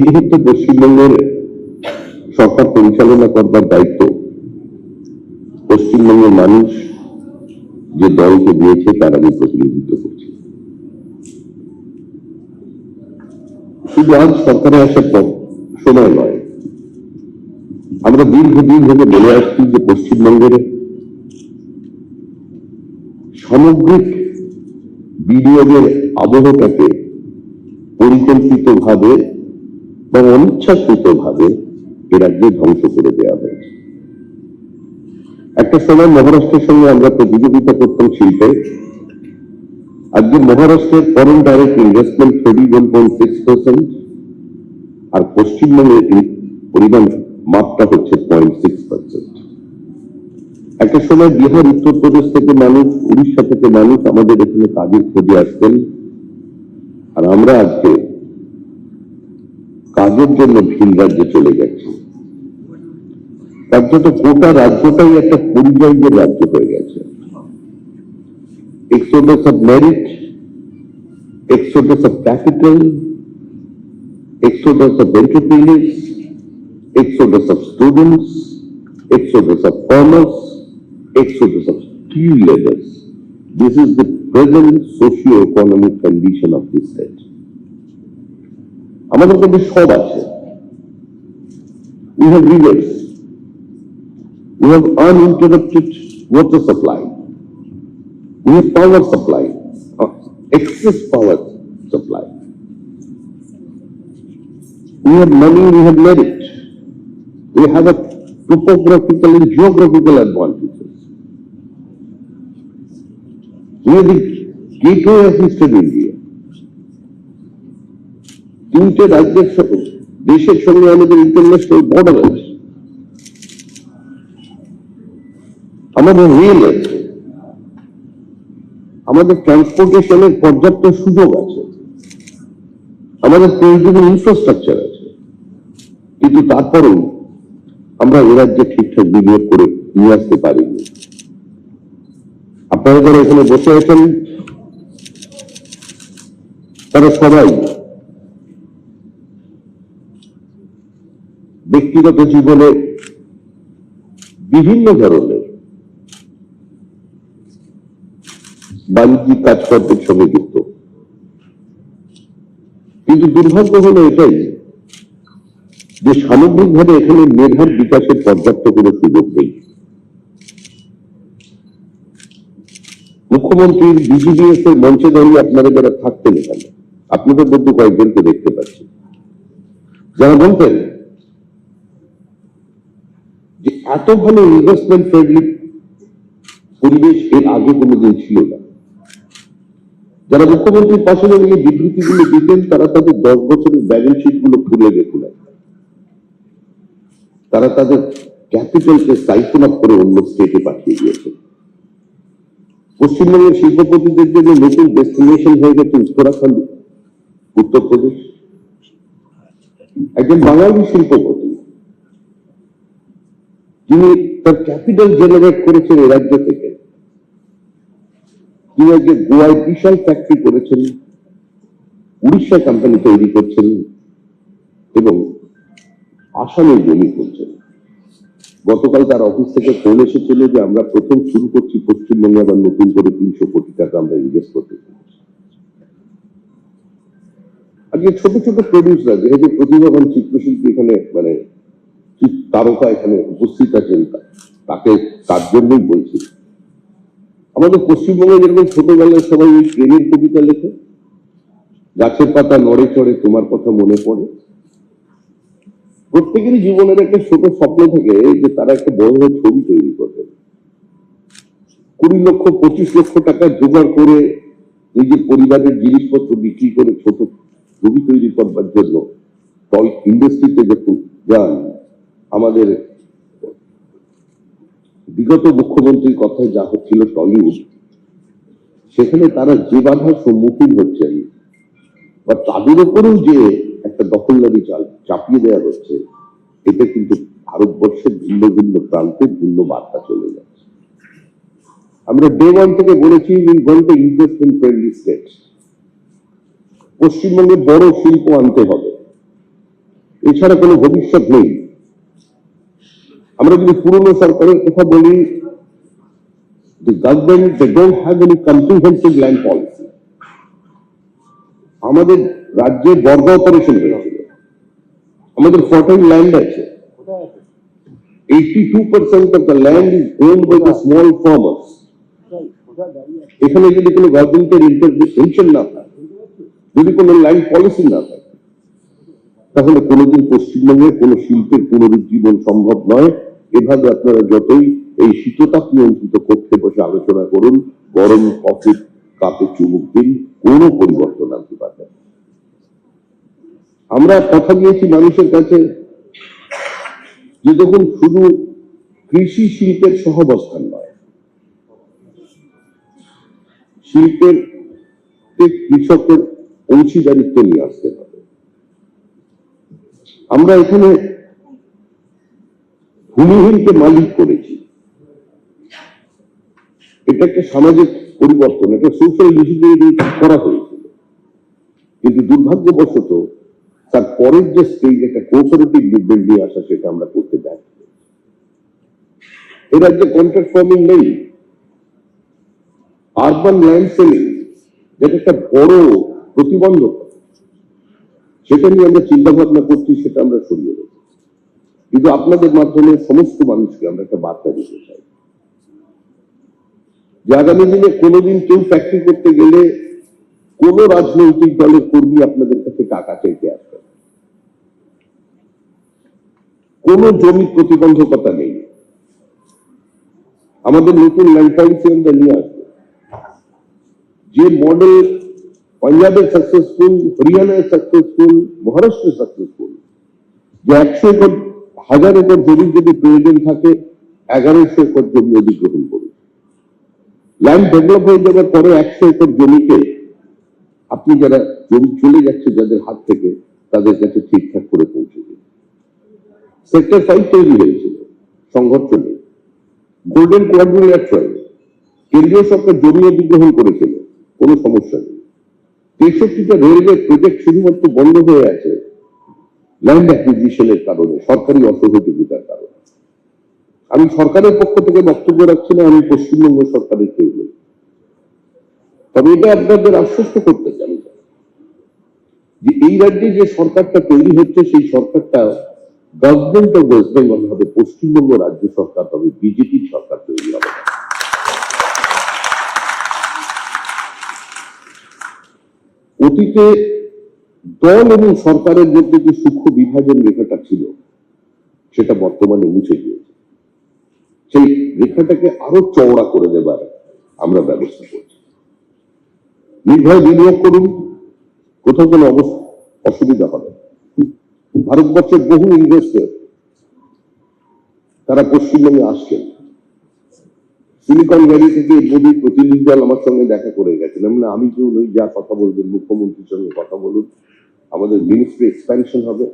মুহূর্তে পশ্চিমবঙ্গের সরকার পরিচালনা করবার দায়িত্ব পশ্চিমবঙ্গের মানুষ যে দলকে দিয়েছে তার আমি প্রতিনিধিত্ব করছি। শুধু আজ সরকারে আসার পর সময় নয়, আমরা দীর্ঘদিন ধরে বলে আসছি যে পশ্চিমবঙ্গের সামগ্রিক বিনিয়োগের আবহটাকে পরিকল্পিতভাবে বা অনিচ্ছাকৃতভাবে এ রাজ্যে ধ্বংস করে দেওয়া হয়েছে। একটা সময় মহারাষ্ট্রের সঙ্গে আমরা প্রতিযোগিতা করতাম শিল্পে। আজকে মহারাষ্ট্রের ফরেন ডাইরেক্ট ইনভেস্টমেন্ট 31.6%, আর পশ্চিমবঙ্গের পরিমাণ মাত্রা হচ্ছে 0.6%। একটা সময় বিহার, উত্তরপ্রদেশ থেকে মানুষ, উড়িষ্যা থেকে মানুষ আমাদের এখানে কাজের খোঁজে আসতেন, আর আমরা আজকে কাজের জন্য ভিন রাজ্যে চলে যাচ্ছি। কার্যত গোটা রাজ্যটাই একটা পরিযায়ীদের রাজ্য হয়ে গেছে। Exodus of merit, exodus of capital, exodus of entrepreneurs, exodus of students, exodus of commerce, exodus of skill labours. This is the present socio-economic condition of this state. আমাদের মধ্যে সব আছে। We have rivers, we have uninterrupted water supply, we have power supply, excess power supply, we have money, we have merit, we have a topographical and geographical advantages. We are the gateway of Eastern India. তিনটে রাজ্যের সাথে দেশের সঙ্গে আমাদের international border আছে, আমাদের rail আছে, আমাদের ট্রান্সপোর্টেশনের পর্যাপ্ত সুযোগ আছে, আমাদের প্রয়োজনীয় ইনফ্রাস্ট্রাকচার আছে, কিন্তু তারপরেও আমরা এ রাজ্যে ঠিকঠাক বিনিয়োগ করে নিয়ে আসতে পারিনি। আপনারা যারা এখানে বসে আছেন তারা সবাই ব্যক্তিগত জীবনে বিভিন্ন ধরনের বাণিজ্যিক কাজকর্মের সঙ্গে যুক্ত, কিন্তু দুর্ভাগ্য হলো এটাই যে সামগ্রিকভাবে এখানে মেধার বিকাশের পর্যাপ্ত কোনো সুযোগ নেই। মুখ্যমন্ত্রীর বিজিবিএস এর মঞ্চে দাঁড়িয়ে আপনারা যারা থাকতেন এখানে, আপনাদের মধ্যে কয়েকজনকে দেখতে পাচ্ছি যারা বলতেন যে এত ভালো ইনভেস্টমেন্ট ফ্রেন্ডলি পরিবেশ এর আগে কোনোদিন ছিল না। যারা মুখ্যমন্ত্রীর পাশে দাঁড়িয়ে বিবৃতিগুলো দিতেন তারা তাদের 10 বছরের ব্যালেন্স শিট গুলো খুলে দেখুন, তারা তাদের ক্যাপিটালকে সাইফন আপ করে অন্য স্টেটে পাঠিয়ে দিয়েছেন। পশ্চিমবঙ্গের শিল্পপতিদের জন্য নতুন ডেস্টিনেশন হয়ে গেছে উত্তরাখণ্ড, উত্তরপ্রদেশ। একজন বাঙালি শিল্পপতি যিনি তার ক্যাপিটাল জেনারেট করেছেন এ রাজ্য থেকে, তিনি আজকে গোয়ায় বিশাল ফ্যাক্টরি করেছেন, উড়িষ্যা কোম্পানি তৈরি করছেন এবং আসামে জমি করছেন। গতকাল তার অফিস থেকে ফোন এসেছিল যে আমরা প্রথম শুরু করছি পশ্চিমবঙ্গে আবার নতুন করে 300 কোটি টাকা আমরা ইনভেস্ট করতে চাইছি। আজকে ছোট ছোট প্রডিউসার, যেহেতু প্রতিভাবান চিত্রশিল্পী এখানে মানে তারকা এখানে উপস্থিত আছেন, তাকে তার জন্যই বলছি। আমাদের পশ্চিমবঙ্গে যেরকম ছোটবেলায় সবাই ওই প্রেমের কবিতা লেখে, গাছের পাতা নড়ে চড়ে তোমার কথা মনে পড়ে, প্রত্যেকেরই জীবনের একটা ছোট স্বপ্ন থাকে যে তারা একটা বড় বড় ছবি তৈরি করবে। 20 লক্ষ 25 লক্ষ টাকা জোগাড় করে নিজের পরিবারের জিনিসপত্র বিক্রি করে ছোট ছবি তৈরি করবার জন্য টল ইন্ডাস্ট্রিতে যখন যান, আমাদের বিগত মুখ্যমন্ত্রীর কথায় যা হচ্ছিল টলিউড, সেখানে তারা যে বাধার সম্মুখীন হচ্ছেন বা তাদের উপরেও যে একটা দখলদারি চাপিয়ে দেওয়া হচ্ছে, এটা কিন্তু ভারতবর্ষের ভিন্ন ভিন্ন প্রান্তে ভিন্ন বার্তা চলে যাচ্ছে। আমরা ডে 1 থেকে বলেছি we want to invest in friendly states. পশ্চিমবঙ্গে বড় শিল্প আনতে হবে, এছাড়া কোনো ভবিষ্যৎ নেই। আমরা যদি পুরনো সরকারের কথা বলি, the government, they don't have any comprehensive land policy. আমাদের রাজ্যে বর্গা অপারেশন হয়েছিল, আমাদের ফার্টাইল ল্যান্ড আছে, 82% of the land is owned by the small farmers. এখানে যদি কোনো গভর্নমেন্টের ইন্টারভেনশন না থাকে, যদি কোনো ল্যান্ড পলিসি না থাকে, তাহলে কোনোদিন পশ্চিমবঙ্গের কোনো শিল্পের পুনরুজ্জীবন সম্ভব নয়। এভাবে আপনারা যতই এই শীততাপ নিয়ন্ত্রিত কক্ষে বসে আলোচনা করুন, গরম কফির কাপে চুমুক দিন, কোনো পরিবর্তন আনতে পারবে না। আমরা কথা দিয়েছি মানুষের কাছে যে দেখুন, শুধু কৃষি শিল্পের সহাবস্থান নয়, শিল্পের কৃষকের অংশীদারিত্ব নিয়ে আসতে হবে। আমরা এখানে ভূমিহীনকে মালিক করেছি, এটা একটা সামাজিক পরিবর্তন, একটা সোশ্যাল ডিসিপ্লিন করা হয়েছিল, কিন্তু দুর্ভাগ্যবশত তার পরের যে স্টেজ, একটা কোঅপারেটিভ মুভমেন্ট নিয়ে আসা, সেটা আমরা করতে ব্যর্থ। এ রাজ্যে কন্ট্রাক্ট ফার্মিং নেই, আরবান ল্যান্ড সেলিং যেটা একটা বড় প্রতিবন্ধক, সেটা নিয়ে আমরা চিন্তা ভাবনা করছি, সেটা আমরা সরিয়ে দেব। কিন্তু আপনাদের মাধ্যমে সমস্ত মানুষকে আমরা একটা বার্তা দিতে চাই যে আগামী দিনে কোনোদিন কেউ ফ্যাক্টরি করতে গেলে কোন রাজনৈতিক দলের কর্মী আপনাদের কাছে টাকা চাইতে আসবে, কোন জমি প্রতিবন্ধকতা নেই। আমাদের নতুন ল্যান্ড পলিসি আমরা নিয়ে আসবো, যে মডেল পাঞ্জাবের সাকসেসফুল, হরিয়ানায় সাকসেসফুল, মহারাষ্ট্রে সাকসেসফুল, যে 100 একর 1000 একর জমি যদি প্রয়োজন থাকে 1100 একর জমি অধিগ্রহণ করুন। ল্যান্ড ডেভেলপ হয়ে যাওয়ার পরে 100 একর জমিকে আপনি যারা জমি চলে যাচ্ছে যাদের হাত থেকে, তাদের কাছে ঠিকঠাক করে পৌঁছে দিন। সেক্টর 5 তৈরি হয়েছিল, সংঘর্ষ নেই। গোল্ডেন কোয়াড্রিলেটারাল ট্রায়াল, কেন্দ্রীয় সরকার জমি অধিগ্রহণ করেছিল, কোনো সমস্যা নেই। 63টা রেলওয়ে প্রজেক্ট শুধুমাত্র বন্ধ হয়ে আছে ল্যান্ড অ্যাকুইজিশনের কারণে, সরকারি অসহযোগিতার কারণে। আমি সরকারের পক্ষ থেকে বক্তব্য রাখছি না, আমি পশ্চিমবঙ্গ সরকারের কেউ নই, তবে এটা আপনাদের আশ্বস্ত করতে চাই যে এই রাজ্যে যে সরকারটা তৈরি হচ্ছে, সেই সরকারটা গভর্নমেন্ট অফ ওয়েস্ট বেঙ্গল হবে, পশ্চিমবঙ্গ রাজ্য সরকার হবে, বিজেপির সরকার তৈরি হবে। অতীতে দল এবং সরকারের মধ্যে যে সূক্ষ্ম বিভাজন রেখাটা ছিল, সেটা বর্তমানে মুছে গিয়েছে। সেই রেখাটাকে আরো চওড়া করে দেবার আমরা ব্যবস্থা করছি। নির্ভয় বিনিয়োগ করুন, কোথাও কোনো অসুবিধা হবে। ভারতবর্ষের বহু ইনভেস্টর তারা পশ্চিমবঙ্গে আসছেন। সিলিকন ভ্যালি থেকে মোদীর প্রতিনিধি দল আমার সঙ্গে দেখা করে গেছেন। আমি কেউ নই, যা কথা বলবেন মুখ্যমন্ত্রীর সঙ্গে কথা বলুন। আমাদের মিনিস্ট্রি এক্সপ্যানশন হবে,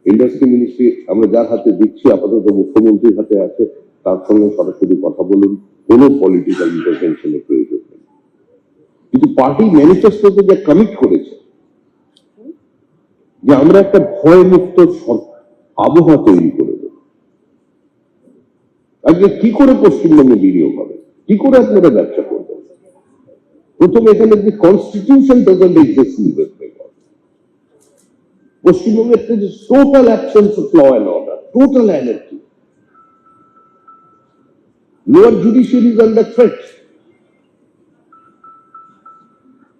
ইন্ডাস্ট্রি মিনিস্ট্রি আমরা যার হাতে দিচ্ছি, আপাতত মুখ্যমন্ত্রীর হাতে আছে, তার সঙ্গে সরাসরি কথা বলুন, কোনো পলিটিক্যাল ইন্টারভেনশনের প্রয়োজন নেই। কিন্তু পার্টি ম্যানিফেস্টোতে যা কমিট করেছে যে আমরা একটা ভয়মুক্ত আবহাওয়া তৈরি করে দেব, আজকে কি করে পশ্চিমবঙ্গে বিনিয়োগ হবে, কি করে আপনারা ব্যবসা করবেন? প্রথমে এখানে যে constitution doesn't exist in West Bengal. পশ্চিমবঙ্গের যে total absence of law and order, total anarchy, lower judiciary is under threat.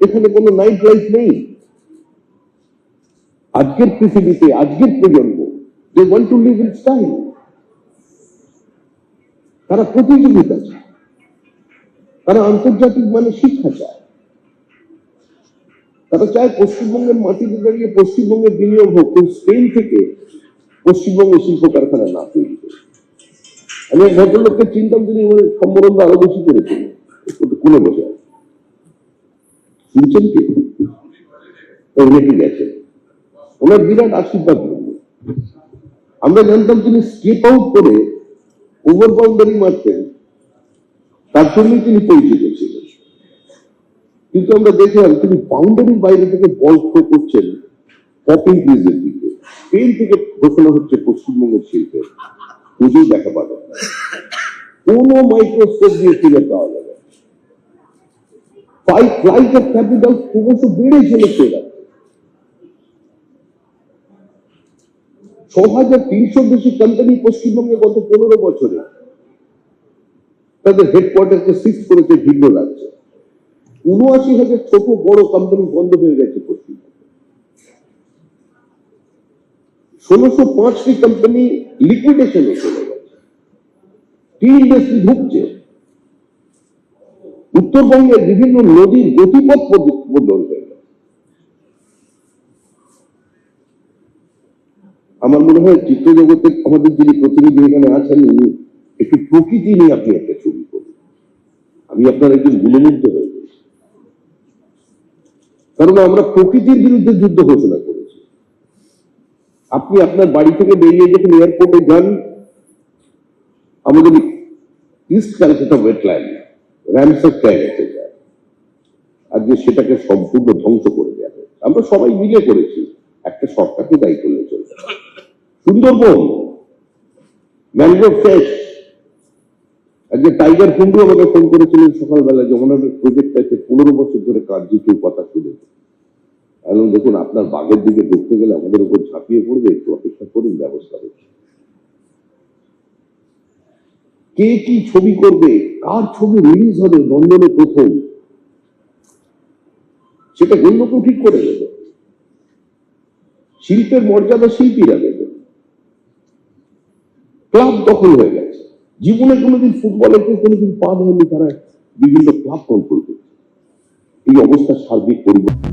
এখানে কোনো নাইট লাইফ নেই। আজকের পৃথিবীতে, আজকের প্রজন্ম, they want to live in style. তারা প্রতিযোগিতা চায়, তারা আন্তর্জাতিক মানে শিক্ষা চায়, তারা চায় পশ্চিমবঙ্গের মাটিতে দাঁড়িয়ে পশ্চিমবঙ্গের বিনিয়োগ হোক, কিন্তু স্পেন থেকে পশ্চিমবঙ্গের শিল্প কারখানা না তৈরি করে। আমি এক ভদ্রলোককে চিন্তাম, তিনি সম্বরণ আরো বেশি করেছেন, কোনে বসে আছে, শুনছেন কি? রেখে গেছেন, ওনার বিরাট আশীর্বাদ। আমরা জানতাম তিনি স্কেপ আউট করে ওভার বাউন্ডারি মারতেন, তার জন্যই তিনি পরিচিত ছিলেন। কিন্তু আমরা দেখলাম তিনি বাউন্ডারির বাইরে থেকে বল থ্রো করছেন, পপ ইনক্রিজের দিকে স্পেন থেকে ঘোষণা হচ্ছে পশ্চিমবঙ্গের শিল্পের পুজো দেখা পাবে না। কোনো মাইক্রোস্কোপ দিয়ে ফিরে পাওয়া যাবে না। ফ্লাইট অফ ক্যাপিটাল ক্রমশ বেড়ে চলেছে এরা। 6,300 বেশি কোম্পানি পশ্চিমবঙ্গে গত 15 বছরে তাদের হেডকোয়ার্টারকে শিফট করেছে ভিন্ন রাজ্যে। 79,000 ছোট বড় কোম্পানি বন্ধ হয়ে গেছে পশ্চিমবঙ্গে। 1605টি কোম্পানি লিকুইডেশনে চলে গেছে। টি ইন্ডাস্ট্রি ঢুকছে। উত্তরবঙ্গের বিভিন্ন নদীর গতিপথ বদল হয়ে গেছে। আমার মনে হয় চিত্র জগতে আমাদের যিনি প্রতিনিধি এখানে আছেন একটু প্রকৃতি নিয়ে আপনি একটা ছবি করুন। আমি আপনার একজন গুণমুগ্ধ হয়ে গেছি, কারণ আমরা প্রকৃতির বিরুদ্ধে যুদ্ধ ঘোষণা করেছি। আপনি আপনার বাড়ি থেকে বেরিয়ে যখন এয়ারপোর্টে যান, আমাদের ইস্ট ক্যালকাটা ওয়েটল্যান্ড র্যামসার ক্যালেটে যায়, আজকে সেটাকে সম্পূর্ণ ধ্বংস করে যাবে। আমরা সবাই মিলে করেছি, একটা সরকারকে দায়ী করলে চলবে। সুন্দরবন ম্যানগ্রোভ ফ্রেশ, আজকে টাইগার কুন্ডু আমাকে ফোন করেছিলেন সকালবেলা, যখন আমাদের প্রজেক্ট আছে 15 বছর ধরে কার্যে কেউ কথা শুনেছে। এবং দেখুন, আপনার বাঘের দিকে ঢুকতে গেলে আমাদের উপর ঝাঁপিয়ে পড়বে, একটু অপেক্ষা করুন, ব্যবস্থা হচ্ছে। কে কি ছবি করবে, কার ছবি রিলিজ হবে লন্ডনে প্রথম, সেটা অন্য কেউ ঠিক করে দেবে। শিল্পের মর্যাদা শিল্পীরা দেবে। ক্লাব দখল হয়ে গেছে। জীবনে কোনোদিন ফুটবলের কেউ কোনোদিন পা দেয়নি, তারা বিভিন্ন ক্লাব কন্ট্রোল করছে। এই অবস্থা সার্বিক পরিবর্তন।